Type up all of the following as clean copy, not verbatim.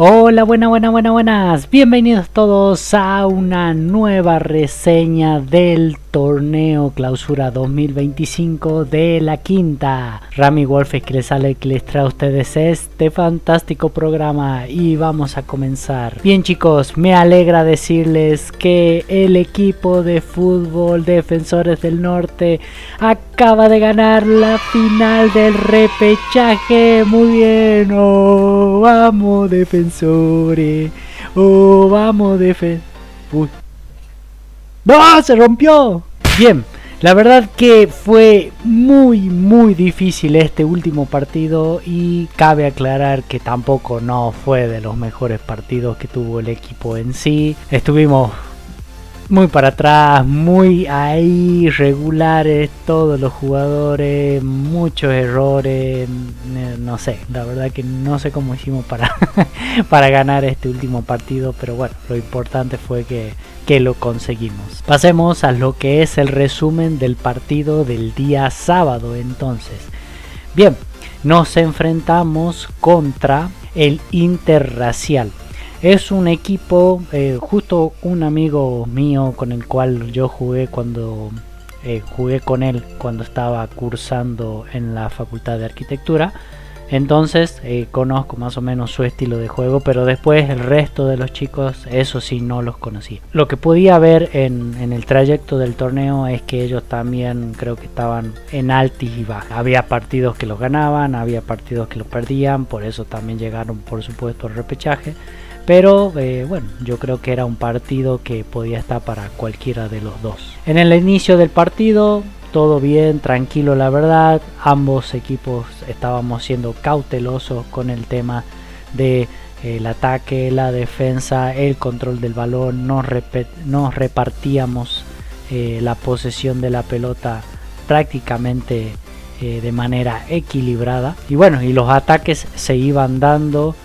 Hola, buenas. Bienvenidos todos a una nueva reseña del torneo Clausura 2025 de la quinta. Rami Wolf es que les trae a ustedes este fantástico programa y vamos a comenzar. Bien chicos, me alegra decirles que el equipo de fútbol Defensores del Norte acaba de ganar la final del repechaje. Muy bien, oh, vamos Defensores, oh, vamos Uy. ¡No! ¡Se rompió! Bien, la verdad que fue muy difícil este último partido y cabe aclarar que tampoco no fue de los mejores partidos que tuvo el equipo en sí. Estuvimos muy para atrás, muy ahí regulares todos los jugadores, muchos errores, no sé, la verdad que no sé cómo hicimos para ganar este último partido, pero bueno, lo importante fue que lo conseguimos. Pasemos a lo que es el resumen del partido del día sábado. Entonces, bien, nos enfrentamos contra el Interracial. Es un equipo, justo un amigo mío con el cual yo jugué jugué con él cuando estaba cursando en la Facultad de Arquitectura. Entonces conozco más o menos su estilo de juego, pero después el resto de los chicos, eso sí, no los conocí. Lo que podía ver en el trayecto del torneo es que ellos también creo que estaban en altis y bajas. Había partidos que los ganaban, había partidos que los perdían, por eso también llegaron por supuesto al repechaje. Pero bueno, yo creo que era un partido que podía estar para cualquiera de los dos. En el inicio del partido todo bien, tranquilo la verdad. Ambos equipos estábamos siendo cautelosos con el tema de el ataque, la defensa, el control del balón. Nos repartíamos la posesión de la pelota prácticamente de manera equilibrada. Y bueno, y los ataques se iban dando.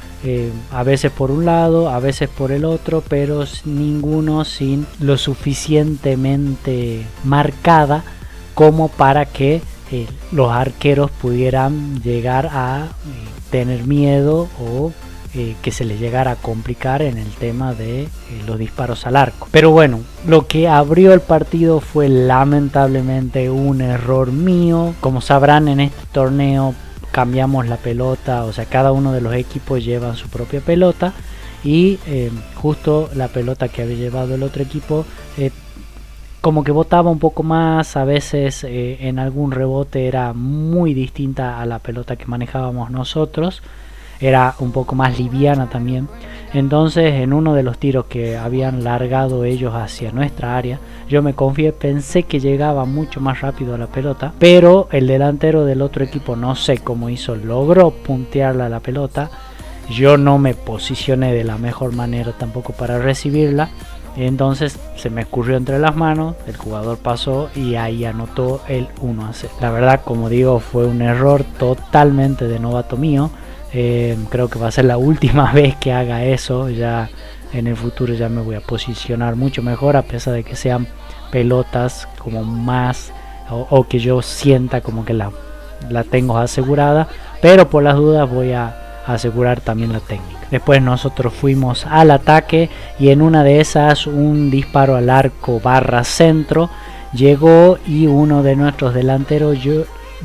A veces por un lado, a veces por el otro, pero ninguno sin lo suficientemente marcada como para que los arqueros pudieran llegar a tener miedo o que se les llegara a complicar en el tema de los disparos al arco. Pero bueno, lo que abrió el partido fue lamentablemente un error mío. Como sabrán, en este torneo cambiamos la pelota, o sea, cada uno de los equipos lleva su propia pelota y justo la pelota que había llevado el otro equipo como que botaba un poco más, a veces en algún rebote era muy distinta a la pelota que manejábamos nosotros, era un poco más liviana también. Entonces en uno de los tiros que habían largado ellos hacia nuestra área, yo me confié, pensé que llegaba mucho más rápido a la pelota, pero el delantero del otro equipo no sé cómo hizo, logró puntearla a la pelota. Yo no me posicioné de la mejor manera tampoco para recibirla, entonces se me escurrió entre las manos, el jugador pasó y ahí anotó el 1-0. La verdad, como digo, fue un error totalmente de novato mío. Creo que va a ser la última vez que haga eso. Ya en el futuro ya me voy a posicionar mucho mejor, a pesar de que sean pelotas como más o que yo sienta como que la tengo asegurada, pero por las dudas voy a asegurar también la técnica. Después nosotros fuimos al ataque y en una de esas un disparo al arco barra centro llegó y uno de nuestros delanteros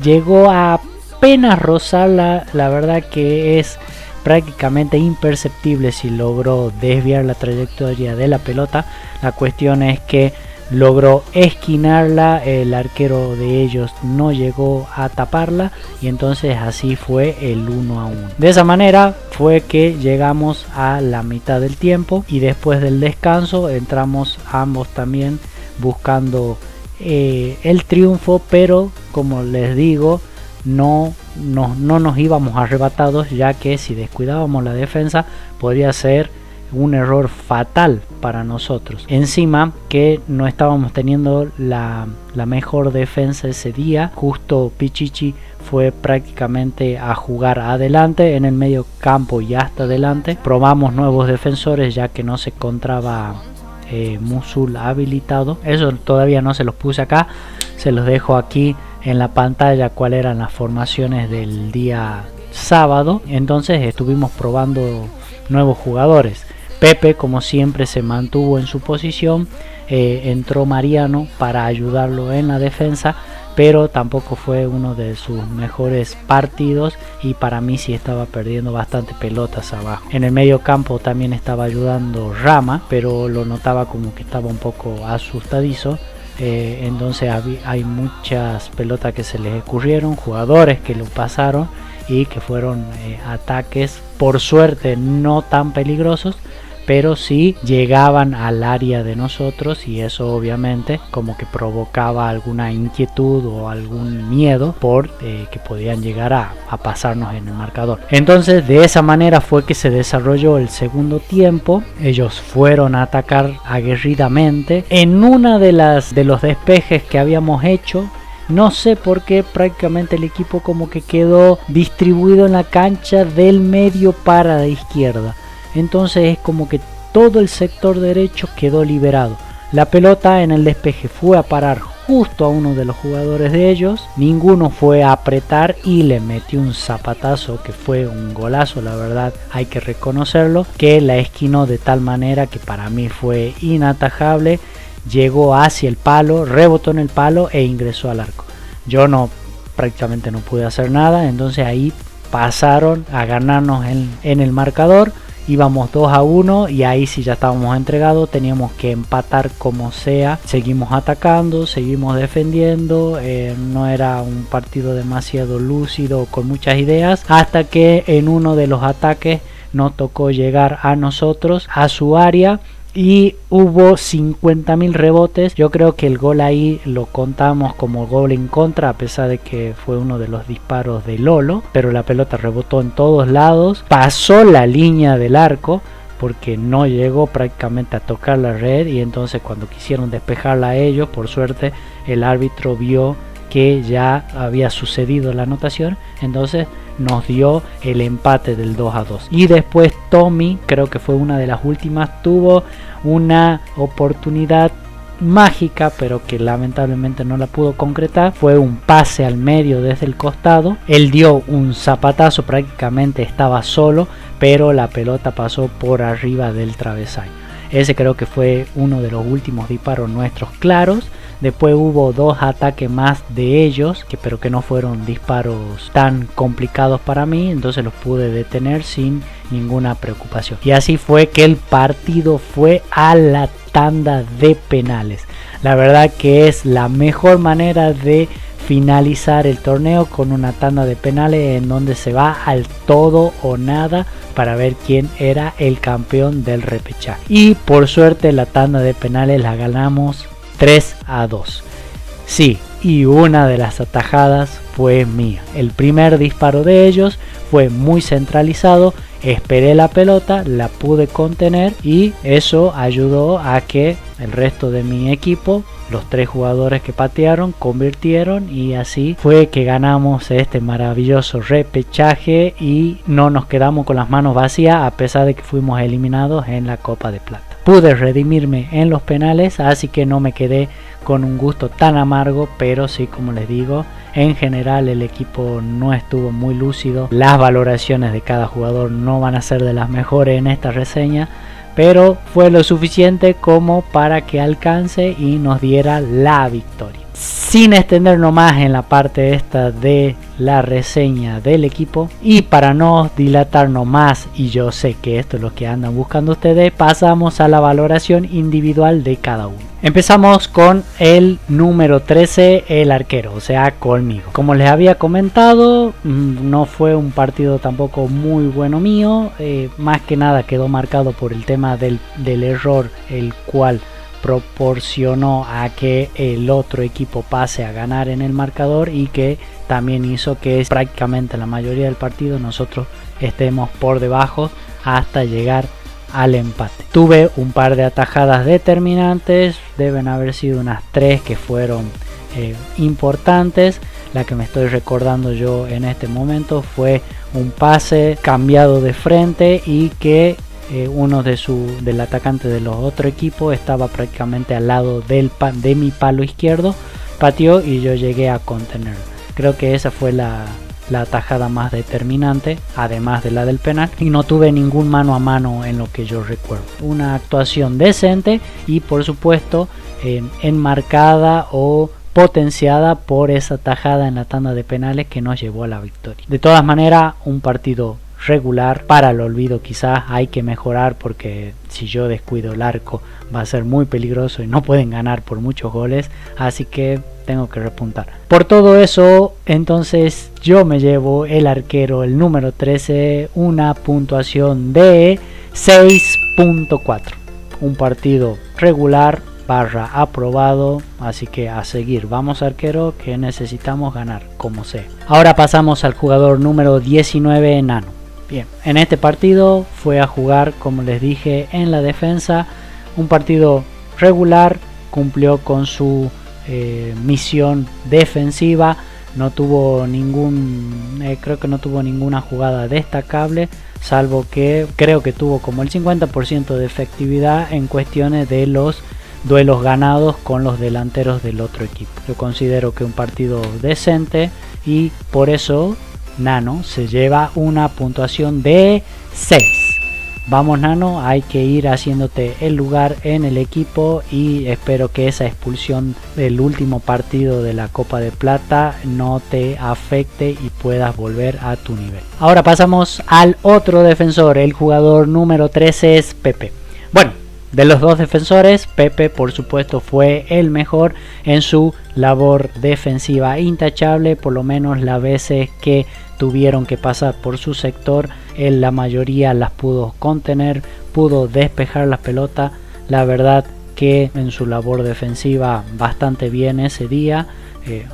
llegó a apenas rozarla. La verdad que es prácticamente imperceptible si logró desviar la trayectoria de la pelota. La cuestión es que logró esquinarla, el arquero de ellos no llegó a taparla y entonces así fue el 1-1. De esa manera fue que llegamos a la mitad del tiempo y después del descanso entramos ambos también buscando el triunfo, pero como les digo, no nos íbamos arrebatados, ya que si descuidábamos la defensa podría ser un error fatal para nosotros. Encima que no estábamos teniendo la mejor defensa ese día. Justo Pichichi fue prácticamente a jugar adelante en el medio campo y hasta adelante. Probamos nuevos defensores ya que no se encontraba Musul habilitado. Eso todavía no se los puse acá, se los dejo aquí en la pantalla cuáles eran las formaciones del día sábado. Entonces estuvimos probando nuevos jugadores. Pepe, como siempre, se mantuvo en su posición, entró Mariano para ayudarlo en la defensa, pero tampoco fue uno de sus mejores partidos y para mí sí estaba perdiendo bastante pelotas abajo. En el medio campo también estaba ayudando Rama, pero lo notaba como que estaba un poco asustadizo. Entonces hay muchas pelotas que se les ocurrieron, jugadores que lo pasaron y que fueron ataques, por suerte no tan peligrosos, pero sí llegaban al área de nosotros y eso obviamente como que provocaba alguna inquietud o algún miedo por que podían llegar a pasarnos en el marcador. Entonces de esa manera fue que se desarrolló el segundo tiempo. Ellos fueron a atacar aguerridamente en una de los despejes que habíamos hecho. No sé por qué prácticamente el equipo como que quedó distribuido en la cancha del medio para la izquierda. Entonces es como que todo el sector derecho quedó liberado. La pelota en el despeje fue a parar justo a uno de los jugadores de ellos. Ninguno fue a apretar y le metió un zapatazo que fue un golazo, la verdad hay que reconocerlo, que la esquinó de tal manera que para mí fue inatajable. Llegó hacia el palo, rebotó en el palo e ingresó al arco. Yo prácticamente no pude hacer nada, entonces ahí pasaron a ganarnos en el marcador. Íbamos 2-1 y ahí sí ya estábamos entregados, teníamos que empatar como sea. Seguimos atacando, seguimos defendiendo, no era un partido demasiado lúcido con muchas ideas, hasta que en uno de los ataques nos tocó llegar a nosotros, a su área, y hubo 50.000 rebotes. Yo creo que el gol ahí lo contamos como gol en contra, a pesar de que fue uno de los disparos de Lolo, pero la pelota rebotó en todos lados, pasó la línea del arco porque no llegó prácticamente a tocar la red, y entonces cuando quisieron despejarla a ellos, por suerte el árbitro vio que ya había sucedido la anotación, entonces nos dio el empate del 2-2. Y después Tommy, creo que fue una de las últimas, tuvo una oportunidad mágica, pero que lamentablemente no la pudo concretar. Fue un pase al medio desde el costado, él dio un zapatazo, prácticamente estaba solo, pero la pelota pasó por arriba del travesaño. Ese creo que fue uno de los últimos disparos nuestros claros. Después hubo dos ataques más de ellos, pero que no fueron disparos tan complicados para mí, entonces los pude detener sin ninguna preocupación. Y así fue que el partido fue a la tanda de penales. La verdad que es la mejor manera de finalizar el torneo, con una tanda de penales en donde se va al todo o nada para ver quién era el campeón del repechaje. Y por suerte la tanda de penales la ganamos 3-2. Sí, y una de las atajadas fue mía. El primer disparo de ellos fue muy centralizado, esperé la pelota, la pude contener y eso ayudó a que el resto de mi equipo, los 3 jugadores que patearon, convirtieron, y así fue que ganamos este maravilloso repechaje y no nos quedamos con las manos vacías, a pesar de que fuimos eliminados en la Copa de Plata. Pude redimirme en los penales, así que no me quedé con un gusto tan amargo, pero sí, como les digo, en general el equipo no estuvo muy lúcido. Las valoraciones de cada jugador no van a ser de las mejores en esta reseña, pero fue lo suficiente como para que alcance y nos diera la victoria. Sin extendernos más en la parte esta de la reseña del equipo y para no dilatarnos más, y yo sé que esto es lo que andan buscando ustedes, pasamos a la valoración individual de cada uno. Empezamos con el número 13, el arquero, o sea, conmigo. Como les había comentado, no fue un partido tampoco muy bueno mío, más que nada quedó marcado por el tema del error, el cual proporcionó a que el otro equipo pase a ganar en el marcador, y que también hizo que prácticamente la mayoría del partido nosotros estemos por debajo hasta llegar al empate. Tuve un par de atajadas determinantes, deben haber sido unas 3 que fueron importantes. La que me estoy recordando yo en este momento fue un pase cambiado de frente y que uno del atacante de los otro equipo estaba prácticamente al lado de mi palo izquierdo, pateó y yo llegué a contenerlo. Creo que esa fue la la tajada más determinante, además de la del penal, y no tuve ningún mano a mano en lo que yo recuerdo. Una actuación decente y por supuesto enmarcada o potenciada por esa tajada en la tanda de penales que nos llevó a la victoria. De todas maneras, un partido regular, para el olvido. Quizás hay que mejorar, porque si yo descuido el arco va a ser muy peligroso y no pueden ganar por muchos goles, así que tengo que repuntar. Por todo eso, entonces yo me llevo el arquero, el número 13, una puntuación de 6.4. Un partido regular barra aprobado, así que a seguir. Vamos, arquero, que necesitamos ganar como sea. Ahora pasamos al jugador número 19, Nano. Bien, en este partido fue a jugar, como les dije, en la defensa. Un partido regular, cumplió con su misión defensiva. No tuvo creo que no tuvo ninguna jugada destacable, salvo que creo que tuvo como el 50% de efectividad en cuestiones de los duelos ganados con los delanteros del otro equipo. Yo considero que un partido decente y por eso Nano se lleva una puntuación de 6. Vamos, Nano, hay que ir haciéndote el lugar en el equipo y espero que esa expulsión del último partido de la Copa de Plata no te afecte y puedas volver a tu nivel. Ahora pasamos al otro defensor, el jugador número 13 es Pepe. Bueno, de los dos defensores, Pepe por supuesto fue el mejor en su labor defensiva, intachable, por lo menos las veces que tuvieron que pasar por su sector, él la mayoría las pudo contener, pudo despejar las pelotas. La verdad que en su labor defensiva bastante bien ese día,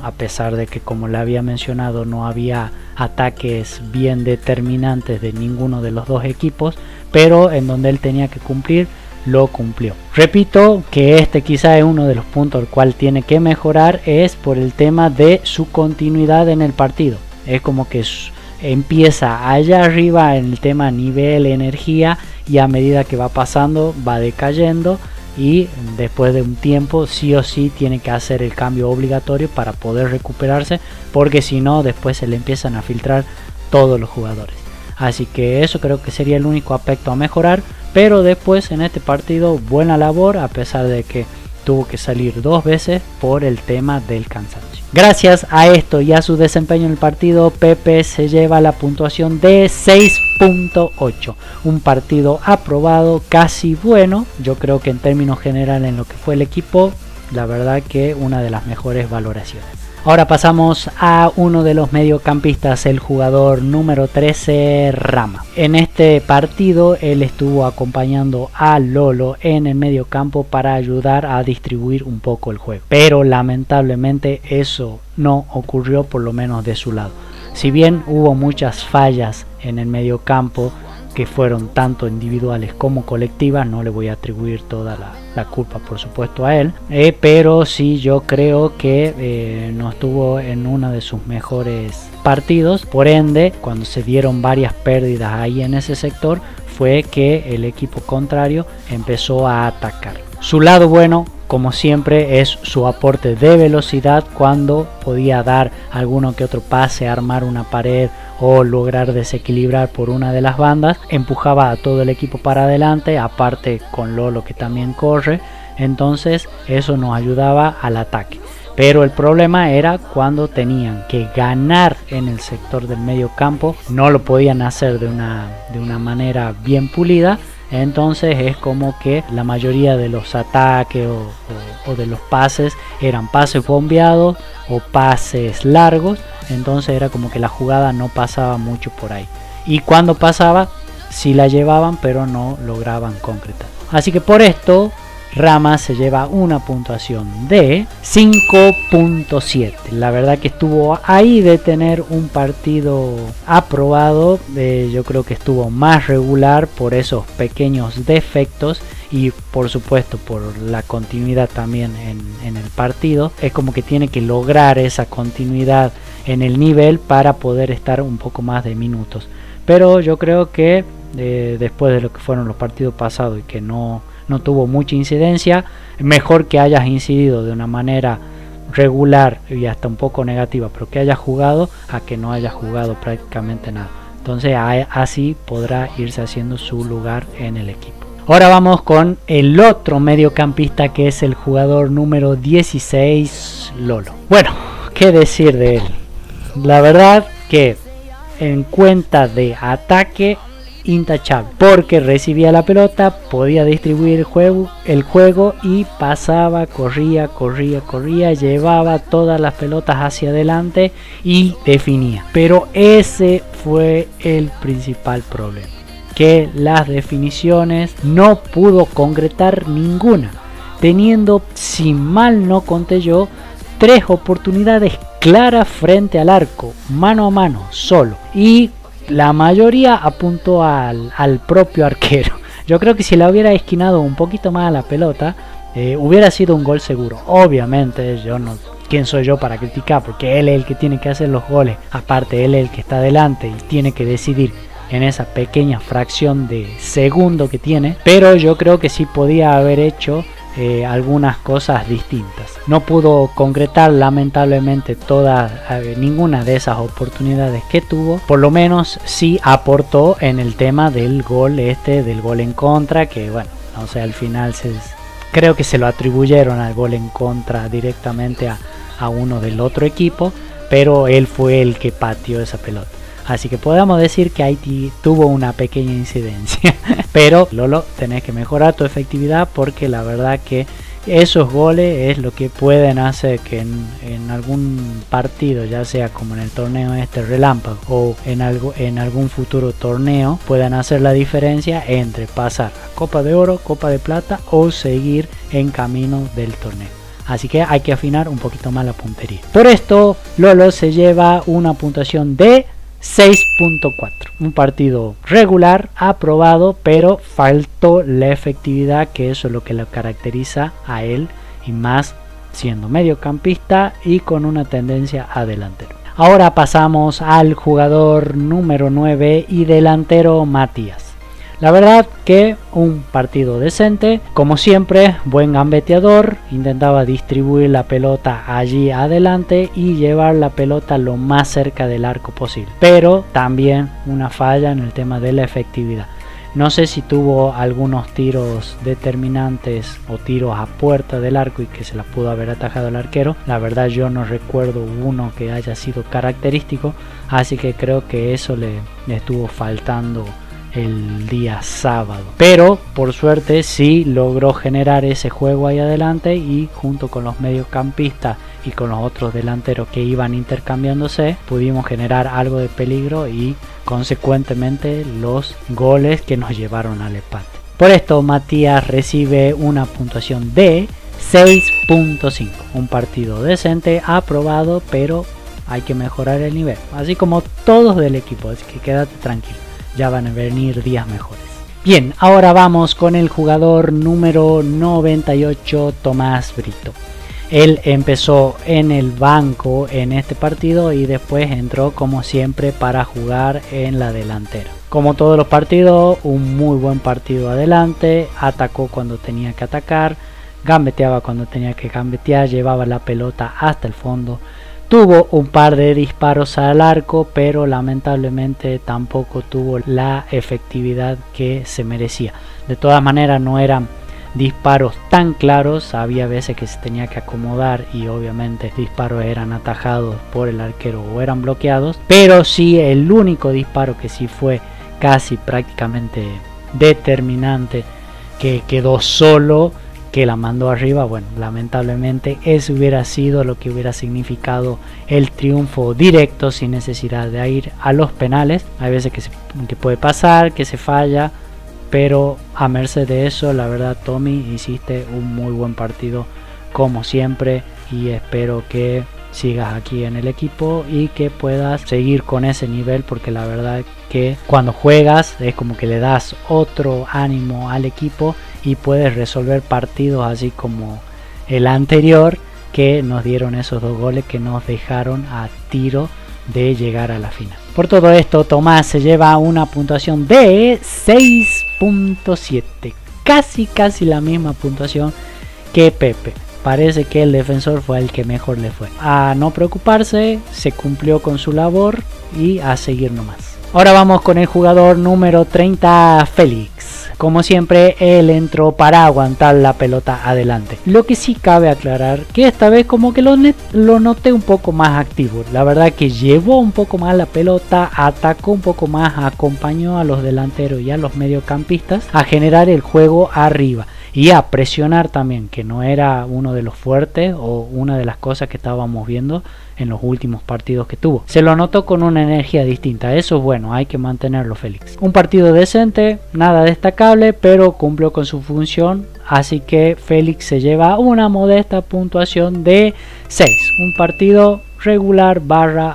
a pesar de que, como le había mencionado, no había ataques bien determinantes de ninguno de los dos equipos, pero en donde él tenía que cumplir, lo cumplió. Repito que este quizá es uno de los puntos al cual tiene que mejorar, es por el tema de su continuidad en el partido. Es como que empieza allá arriba en el tema nivel, energía, y a medida que va pasando va decayendo, y después de un tiempo sí o sí tiene que hacer el cambio obligatorio para poder recuperarse, porque si no después se le empiezan a filtrar todos los jugadores. Así que eso creo que sería el único aspecto a mejorar, pero después en este partido buena labor, a pesar de que tuvo que salir 2 veces por el tema del cansancio. Gracias a esto y a su desempeño en el partido, Pepe se lleva la puntuación de 6.8. Un partido aprobado, casi bueno. Yo creo que en términos generales en lo que fue el equipo, la verdad que una de las mejores valoraciones. Ahora pasamos a uno de los mediocampistas, el jugador número 13, Rama. En este partido él estuvo acompañando a Lolo en el mediocampo para ayudar a distribuir un poco el juego, pero lamentablemente eso no ocurrió, por lo menos de su lado. Si bien hubo muchas fallas en el mediocampo que fueron tanto individuales como colectivas, no le voy a atribuir toda la culpa por supuesto a él, pero sí yo creo que no estuvo en uno de sus mejores partidos. Por ende, cuando se dieron varias pérdidas ahí en ese sector, fue que el equipo contrario empezó a atacar. Su lado bueno, como siempre, es su aporte de velocidad, cuando podía dar alguno que otro pase, armar una pared o lograr desequilibrar por una de las bandas, empujaba a todo el equipo para adelante, aparte con Lolo que también corre, entonces eso nos ayudaba al ataque. Pero el problema era cuando tenían que ganar en el sector del medio campo, no lo podían hacer de una manera bien pulida. Entonces es como que la mayoría de los ataques o de los pases eran pases bombeados o pases largos, entonces era como que la jugada no pasaba mucho por ahí, y cuando pasaba sí la llevaban pero no lograban concretar. Así que por esto Rama se lleva una puntuación de 5.7. La verdad que estuvo ahí de tener un partido aprobado. Yo creo que estuvo más regular por esos pequeños defectos y por supuesto por la continuidad también en el partido. Es como que tiene que lograr esa continuidad en el nivel para poder estar un poco más de minutos. Pero yo creo que después de lo que fueron los partidos pasados y que no tuvo mucha incidencia, mejor que hayas incidido de una manera regular y hasta un poco negativa, pero que haya jugado a que no haya jugado prácticamente nada. Entonces así podrá irse haciendo su lugar en el equipo. Ahora vamos con el otro mediocampista, que es el jugador número 16, Lolo. Bueno, qué decir de él. La verdad que en cuenta de ataque, intachable, porque recibía la pelota, podía distribuir el juego y pasaba, corría, llevaba todas las pelotas hacia adelante y definía. Pero ese fue el principal problema, que las definiciones no pudo concretar ninguna, teniendo, si mal no conté yo, 3 oportunidades claras frente al arco, mano a mano, solo, y la mayoría apuntó al propio arquero. Yo creo que si la hubiera esquinado un poquito más a la pelota, hubiera sido un gol seguro. Obviamente yo no, ¿quién soy yo para criticar? Porque él es el que tiene que hacer los goles, aparte él es el que está adelante y tiene que decidir en esa pequeña fracción de segundo que tiene, pero yo creo que sí podía haber hecho algunas cosas distintas. No pudo concretar lamentablemente ninguna de esas oportunidades que tuvo. Por lo menos sí aportó en el tema del gol del gol en contra, que bueno, o sea, al final creo que se lo atribuyeron al gol en contra directamente a uno del otro equipo, pero él fue el que pateó esa pelota. Así que podemos decir que Haití tuvo una pequeña incidencia. Pero Lolo, tenés que mejorar tu efectividad, porque la verdad que esos goles es lo que pueden hacer que en algún partido, ya sea como en el torneo relámpago o en algún futuro torneo, puedan hacer la diferencia entre pasar a Copa de Oro, Copa de Plata o seguir en camino del torneo. Así que hay que afinar un poquito más la puntería. Por esto Lolo se lleva una puntuación de 6.4, un partido regular, aprobado, pero faltó la efectividad, que eso es lo que lo caracteriza a él, y más siendo mediocampista y con una tendencia a delantero. Ahora pasamos al jugador número 9 y delantero, Matías. La verdad que un partido decente, como siempre, buen gambeteador, intentaba distribuir la pelota allí adelante y llevar la pelota lo más cerca del arco posible, pero también una falla en el tema de la efectividad. No sé si tuvo algunos tiros determinantes o tiros a puerta del arco y que se las pudo haber atajado el arquero. La verdad yo no recuerdo uno que haya sido característico, así que creo que eso le estuvo faltando el día sábado, pero por suerte sí logró generar ese juego ahí adelante, y junto con los mediocampistas y con los otros delanteros que iban intercambiándose, pudimos generar algo de peligro y consecuentemente los goles que nos llevaron al empate. Por esto Matías recibe una puntuación de 6.5, un partido decente, aprobado, pero hay que mejorar el nivel, así como todos del equipo, así que quédate tranquilo, ya van a venir días mejores. Bien, ahora vamos con el jugador número 98, Tomás Brito. Él empezó en el banco en este partido y después entró como siempre para jugar en la delantera. Como todos los partidos, un muy buen partido adelante, atacó cuando tenía que atacar, gambeteaba cuando tenía que gambetear, llevaba la pelota hasta el fondo. Tuvo un par de disparos al arco, pero lamentablemente tampoco tuvo la efectividad que se merecía. De todas maneras no eran disparos tan claros, había veces que se tenía que acomodar y obviamente disparos eran atajados por el arquero o eran bloqueados, pero sí el único disparo que sí fue casi prácticamente determinante, que quedó solo, que la mandó arriba, bueno, lamentablemente eso hubiera sido lo que hubiera significado el triunfo directo sin necesidad de ir a los penales. Hay veces que puede pasar, que se falla, pero a merced de eso, la verdad, Tommy, hiciste un muy buen partido como siempre, y espero que sigas aquí en el equipo y que puedas seguir con ese nivel, porque la verdad que cuando juegas es como que le das otro ánimo al equipo y puedes resolver partidos así como el anterior, que nos dieron esos 2 goles que nos dejaron a tiro de llegar a la final. Por todo esto, Tomás se lleva una puntuación de 6.7, casi la misma puntuación que Pepe. parece que el defensor fue el que mejor le fue. A no preocuparse, se cumplió con su labor y a seguir nomás. Ahora vamos con el jugador número 30, Félix. Como siempre, él entró para aguantar la pelota adelante. Lo que sí cabe aclarar que esta vez como que lo noté un poco más activo. La verdad que llevó un poco más la pelota, atacó un poco más, acompañó a los delanteros y a los mediocampistas a generar el juego arriba. Y a presionar también, que no era uno de los fuertes o una de las cosas que estábamos viendo en los últimos partidos que tuvo. Se lo notó con una energía distinta, eso es bueno, hay que mantenerlo, Félix. Un partido decente, nada destacable, pero cumplió con su función, así que Félix se lleva una modesta puntuación de 6. Un partido regular /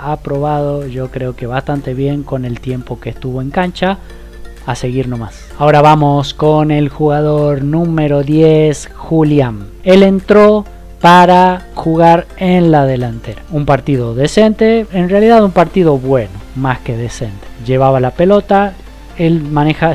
aprobado, yo creo que bastante bien con el tiempo que estuvo en cancha. A seguir nomás. Ahora vamos con el jugador número 10, Julián. Él entró para jugar en la delantera. Un partido decente, en realidad un partido bueno, más que decente. Llevaba la pelota, él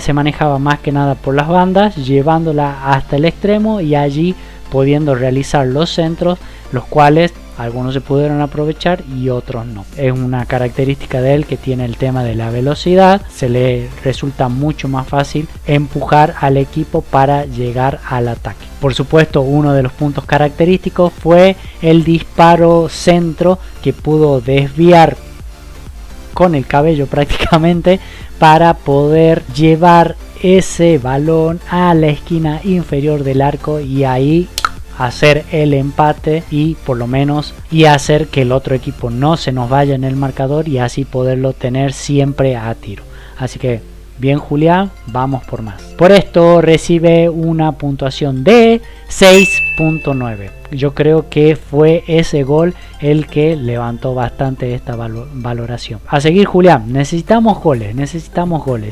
se manejaba más que nada por las bandas, llevándola hasta el extremo y allí pudiendo realizar los centros, los cuales algunos se pudieron aprovechar y otros no. Es una característica de él que tiene el tema de la velocidad. Se le resulta mucho más fácil empujar al equipo para llegar al ataque. Por supuesto, uno de los puntos característicos fue el disparo centro que pudo desviar con el cabello prácticamente para poder llevar ese balón a la esquina inferior del arco y ahí hacer el empate y por lo menos hacer que el otro equipo no se nos vaya en el marcador y así poderlo tener siempre a tiro. Así que bien, Julián, vamos por más. Por esto recibe una puntuación de 6.9. Yo creo que fue ese gol el que levantó bastante esta valoración. A seguir, Julián, necesitamos goles.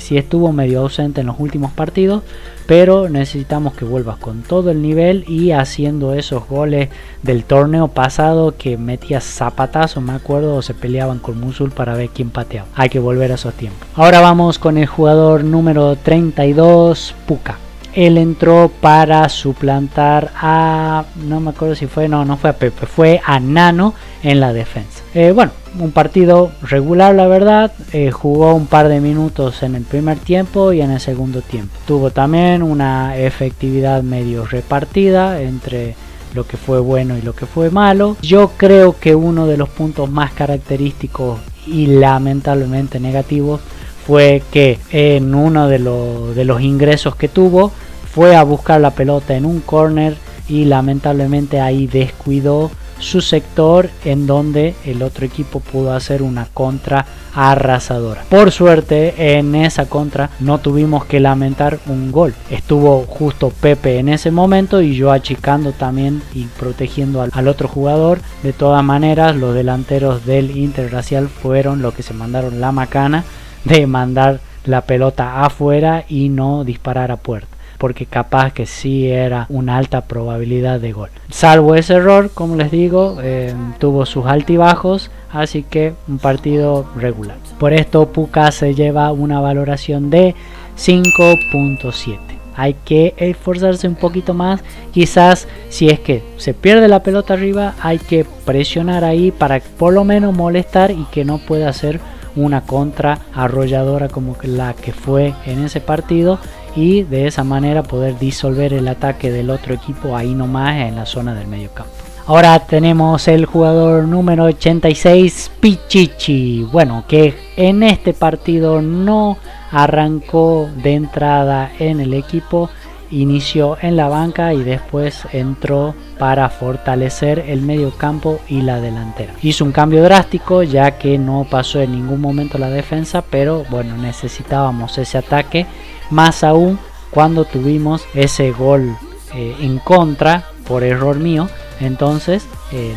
Sí, estuvo medio ausente en los últimos partidos, pero necesitamos que vuelvas con todo el nivel y haciendo esos goles del torneo pasado que metías zapatazos, me acuerdo, o se peleaban con Musul para ver quién pateaba. Hay que volver a esos tiempos. Ahora vamos con el jugador número 32, Puka. Él entró para suplantar a, no me acuerdo si fue, no fue a Pepe, fue a Nano en la defensa. Bueno, un partido regular, la verdad. Jugó un par de minutos en el primer tiempo y en el segundo tiempo. Tuvo también una efectividad medio repartida entre lo que fue bueno y lo que fue malo. Yo creo que uno de los puntos más característicos y lamentablemente negativos fue que en uno de los ingresos que tuvo fue a buscar la pelota en un córner y lamentablemente ahí descuidó su sector en donde el otro equipo pudo hacer una contra arrasadora. Por suerte en esa contra no tuvimos que lamentar un gol. Estuvo justo Pepe en ese momento y yo achicando también y protegiendo al otro jugador. De todas maneras, los delanteros del Interracial fueron los que se mandaron la macana de mandar la pelota afuera y no disparar a puerta, porque capaz que sí era una alta probabilidad de gol. Salvo ese error, como les digo, tuvo sus altibajos, así que un partido regular. Por esto Puka se lleva una valoración de 5.7. Hay que esforzarse un poquito más. Quizás si es que se pierde la pelota arriba, hay que presionar ahí para por lo menos molestar y que no pueda hacer una contra arrolladora como la que fue en ese partido, y de esa manera poder disolver el ataque del otro equipo ahí nomás en la zona del medio campo. Ahora tenemos el jugador número 86, Pichichi. Bueno, que en este partido no arrancó de entrada en el equipo, inició en la banca y después entró para fortalecer el medio campo y la delantera. Hizo un cambio drástico ya que no pasó en ningún momento la defensa, pero bueno, necesitábamos ese ataque, más aún cuando tuvimos ese gol en contra por error mío. Entonces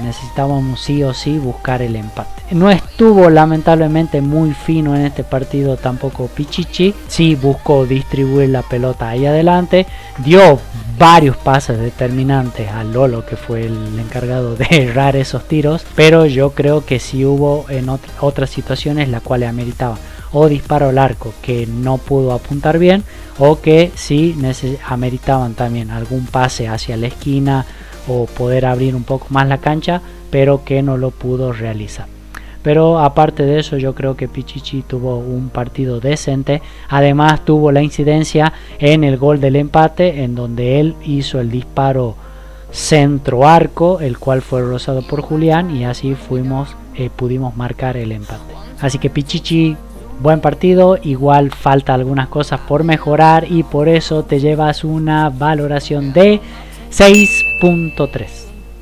necesitábamos sí o sí buscar el empate. No estuvo lamentablemente muy fino en este partido tampoco Pichichi. Sí buscó distribuir la pelota ahí adelante, dio varios pases determinantes a Lolo, que fue el encargado de errar esos tiros, pero yo creo que sí hubo en otras situaciones las cuales ameritaban o disparo al arco que no pudo apuntar bien, o que sí ameritaban también algún pase hacia la esquina o poder abrir un poco más la cancha, pero que no lo pudo realizar. Pero aparte de eso, yo creo que Pichichi tuvo un partido decente. Además tuvo la incidencia en el gol del empate, en donde él hizo el disparo centro arco, el cual fue rozado por Julián, y así pudimos marcar el empate. Así que Pichichi, buen partido. Igual falta algunas cosas por mejorar y por eso te llevas una valoración de 6.3.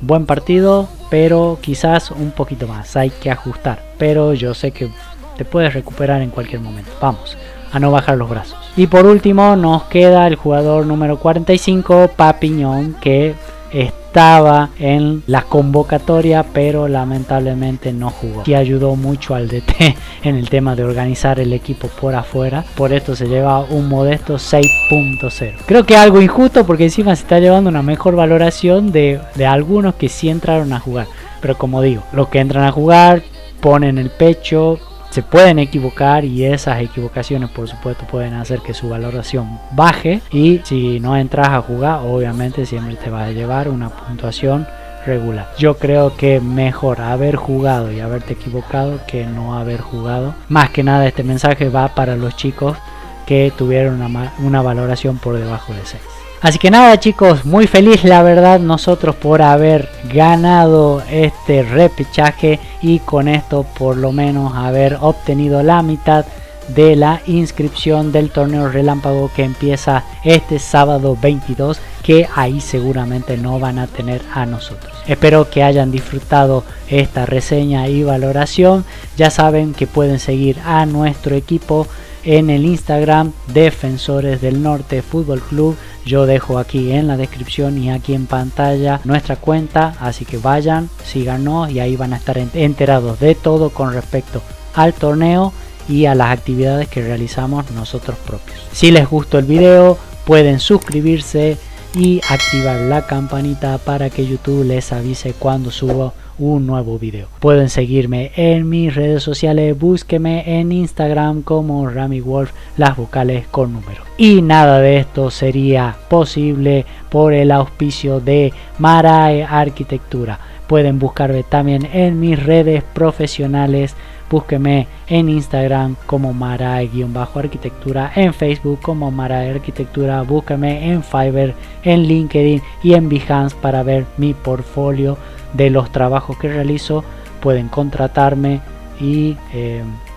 Buen partido, pero quizás un poquito más, hay que ajustar, pero yo sé que te puedes recuperar en cualquier momento. Vamos a no bajar los brazos. Y por último nos queda el jugador número 45, Papiñón, que estaba en la convocatoria pero lamentablemente no jugó, y ayudó mucho al DT en el tema de organizar el equipo por afuera. Por esto se lleva un modesto 6.0. creo que algo injusto, porque encima se está llevando una mejor valoración de algunos que sí entraron a jugar, pero como digo, los que entran a jugar ponen el pecho, se pueden equivocar, y esas equivocaciones por supuesto pueden hacer que su valoración baje, y si no entras a jugar obviamente siempre te vas a llevar una puntuación regular. Yo creo que mejor haber jugado y haberte equivocado que no haber jugado. Más que nada este mensaje va para los chicos que tuvieron una valoración por debajo de 6. Así que nada chicos, muy feliz la verdad nosotros por haber ganado este repechaje, y con esto por lo menos haber obtenido la mitad de la inscripción del torneo relámpago que empieza este sábado 22, que ahí seguramente no van a tener a nosotros. Espero que hayan disfrutado esta reseña y valoración. Ya saben que pueden seguir a nuestro equipo en el Instagram Defensores del Norte Fútbol Club. Yo dejo aquí en la descripción y aquí en pantalla nuestra cuenta, así que vayan, síganos y ahí van a estar enterados de todo con respecto al torneo y a las actividades que realizamos nosotros propios. Si les gustó el video, pueden suscribirse y activar la campanita para que YouTube les avise cuando subo un nuevo video. Pueden seguirme en mis redes sociales, búsqueme en Instagram como RamiWolf, las vocales con número. Y nada de esto sería posible por el auspicio de Marae Arquitectura. Pueden buscarme también en mis redes profesionales. Búsqueme en Instagram como Marae-arquitectura, en Facebook como Marae Arquitectura, búsqueme en Fiverr, en LinkedIn y en Behance para ver mi portfolio de los trabajos que realizo. Pueden contratarme y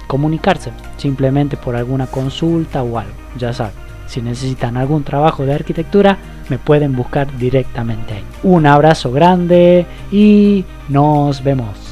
comunicarse simplemente por alguna consulta o algo. Ya saben, si necesitan algún trabajo de arquitectura me pueden buscar directamente ahí. Un abrazo grande y nos vemos.